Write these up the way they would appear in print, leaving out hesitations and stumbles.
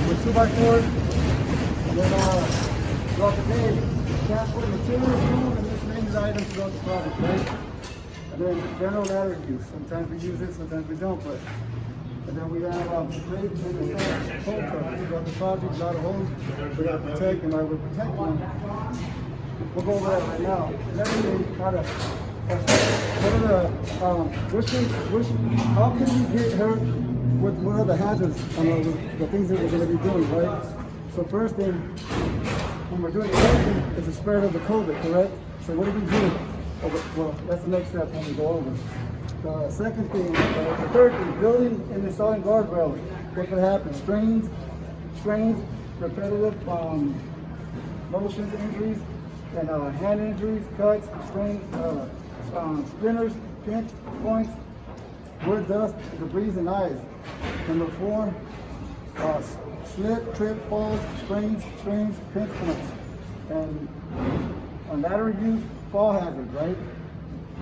With 2x4s, and then throughout the day, transport materials through and miscellaneous items throughout the project, right? And then general ladder use. Sometimes we use it, sometimes we don't, but and then we have scrapes and the hole covers throughout the project, a lot of holes we got to protect, and while we're protecting them, we'll go over that right now. Let's see how to how can we get hurt with one of the hazards, the things that we're going to be doing, right? So first thing, when we're doing testing, it's the spread of the COVID, correct? So what do we do? Well, that's the next step when we go over. The second thing, the third thing, building and installing guardrails. What could happen? Strains, repetitive motions injuries, and hand injuries, cuts, strains, splinters, pinch points, wood dust, debris, and eyes. Number 4, slip, trip, falls, strains, pinch points. And on ladder use, fall hazard, right?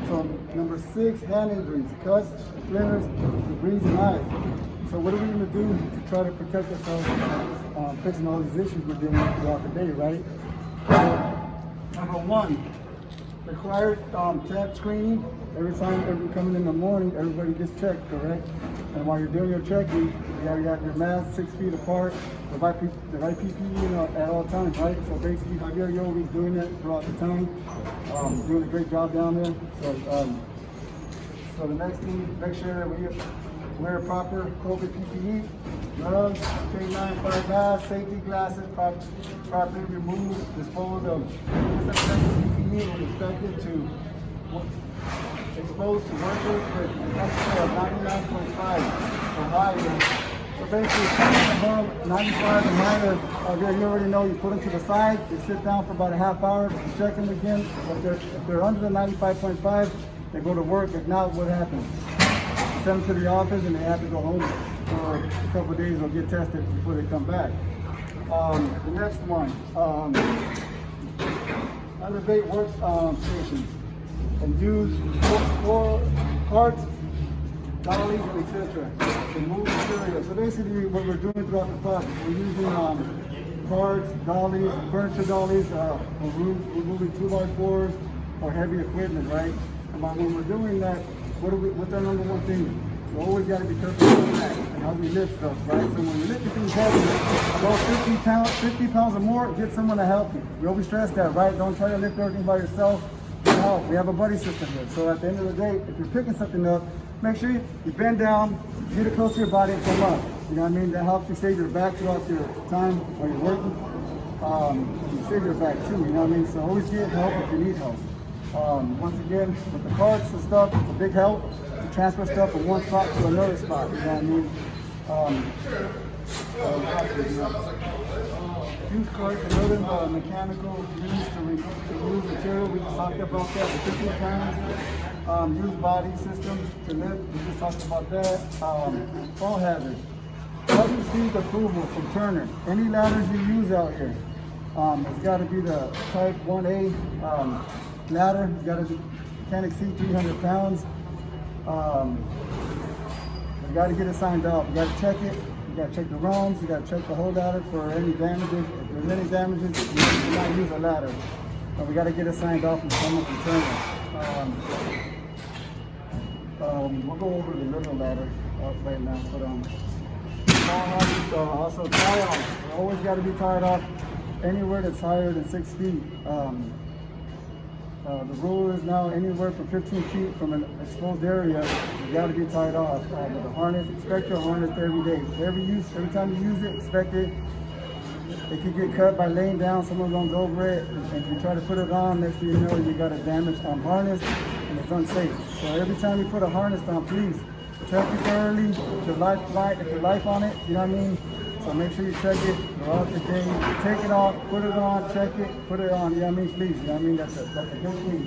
So number 6, hand injuries, cuts, splinters, debris, and eyes. So what are we going to do to try to protect ourselves fixing all these issues we're dealing with throughout the day, right? Number 1, required tap screening. Every time you're coming in the morning, everybody gets checked, correct? And while you're doing your checking, you have your mask 6 feet apart, the right PPE at all times, right? So basically, Javier Yovi's doing that throughout the time, doing a great job down there. So the next thing, make sure that we wear proper COVID PPE, gloves, K95 mask, safety glasses, properly remove, dispose of disinfectant PPE when expected to exposed to workers with a temperature of 99.5 or higher. So basically, above 95 and higher, you already know, you put them to the side, they sit down for about a half hour, you check them again. If they're under the 95.5, they go to work. If not, what happens? Send them to the office and they have to go home for a couple of days or get tested before they come back. The next one, elevate work stations and use floor carts, dollies, etc. to move material. So basically what we're doing throughout the process, we're using carts, dollies, furniture dollies, we're moving 2x4s or heavy equipment, right? And when we're doing that, what's our number one thing? you always got to be careful with that and how we lift stuff, right? So when you're lifting things heavy, about 50 pounds or more, get someone to help you. We always stress that, right? Don't try to lift everything by yourself. No, we have a buddy system here. So at the end of the day, if you're picking something up, make sure you bend down, get it close to your body and come up. You know what I mean? That helps you save your back throughout your time while you're working. You save your back too, you know what I mean? So always get help if you need help. Once again, with the carts and stuff, it's a big help to transfer stuff from one spot to another spot, you know what I mean? Use carts, another mechanical use to use material, we just talked about that, the 50 pounds. Use body system to lift, we just talked about that. Fall hazards. Have you received approval from Turner? Any ladders you use out here? It's got to be the type 1A ladder. It's got to can't exceed 300 pounds. You got to get it signed off. You got to check it. You got to check the rungs. You got to check the whole ladder for any damages. If there's any damages, you cannot use a ladder. But we got to get it signed off from someone from Turner. We'll go over the little ladder right now. But also tie off. You always got to be tied off anywhere that's higher than 6 feet. The rule is now anywhere from 15 feet from an exposed area, you got to be tied off. With a harness, expect your harness every day. Every time you use it, expect it. It could get cut by laying down, someone runs over it, and if you try to put it on, next thing you know, you got a damaged harness, and it's unsafe. So every time you put a harness on, please check it thoroughly. If your life on it, you know what I mean? So make sure you check it throughout the day. Take it off, put it on, check it, put it on. You know what I mean? Please, you know what I mean? That's a good thing.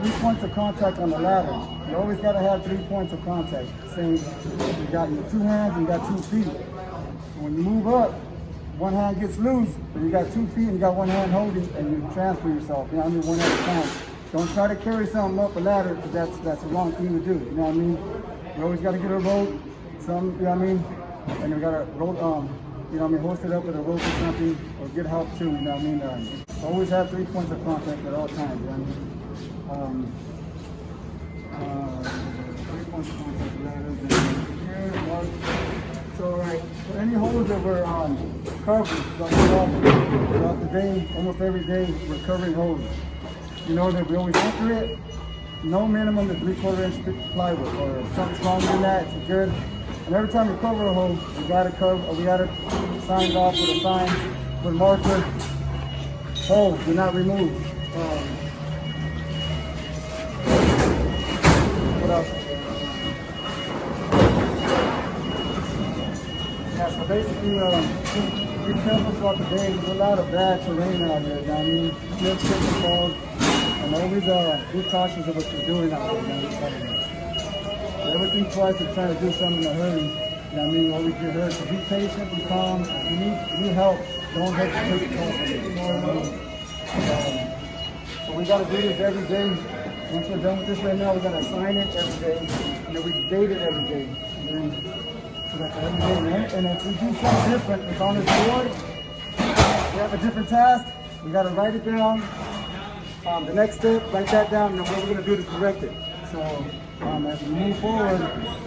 3 points of contact on the ladder. You always got to have 3 points of contact. Saying you got your 2 hands and you got 2 feet. When you move up, 1 hand gets loose, but you got 2 feet and you got 1 hand holding, and you transfer yourself. You know what I mean? One at a time. Don't try to carry something up a ladder, because that's the wrong thing to do. You know what I mean? You always got to get a rope, you know what I mean? And you got to rope, you know what I mean, hoist it up with a rope or something, or get help too, you know what I mean? Always have 3 points of contact at all times, you know what I mean? 3 points of contact, ladders, so right, so any holes that were covered throughout the day, almost every day, we're covering holes. You know that we always enter it. No minimum than 3/4 inch plywood, or something stronger than that, it's good. And every time you cover a hole, we got to sign it off with a sign, with a marker. Holes do not remove. What else? Yeah, so basically, just be careful throughout the day. There's a lot of bad terrain out here, you know what I mean? Slips, trips, and falls. And always be cautious of what you're doing out there. Never think twice if trying to do something in a hurry. You know what I mean? Always get hurt. So be patient, be calm. If you need help, don't hesitate to call somebody. You know what I mean? So we got to do this every day. Once we're done with this right now, we got to sign it every day. And then we date it every day. And then, so that's every day, right? And if we do something different, it's on this board. We have a different task. We got to write it down. The next step, write that down, and then what we're going to do to correct it. So as we move forward,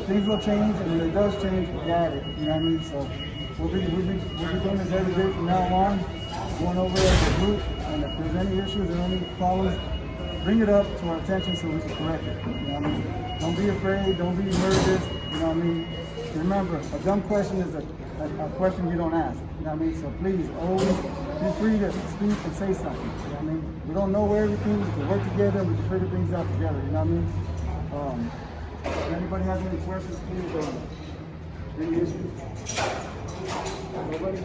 things will change, and when it does change, we add it. You know what I mean? So we'll be doing this every day from now on, going over it as a group, and if there's any issues or any problems, bring it up to our attention so we can correct it. You know what I mean? Don't be afraid, don't be nervous. You know what I mean? Remember, a dumb question is a question you don't ask. You know what I mean? So please, always be free to speak and say something. You know what I mean? We don't know everything. We can work together. We can figure things out together. You know what I mean? If anybody has any questions, please. Any issues? Nobody?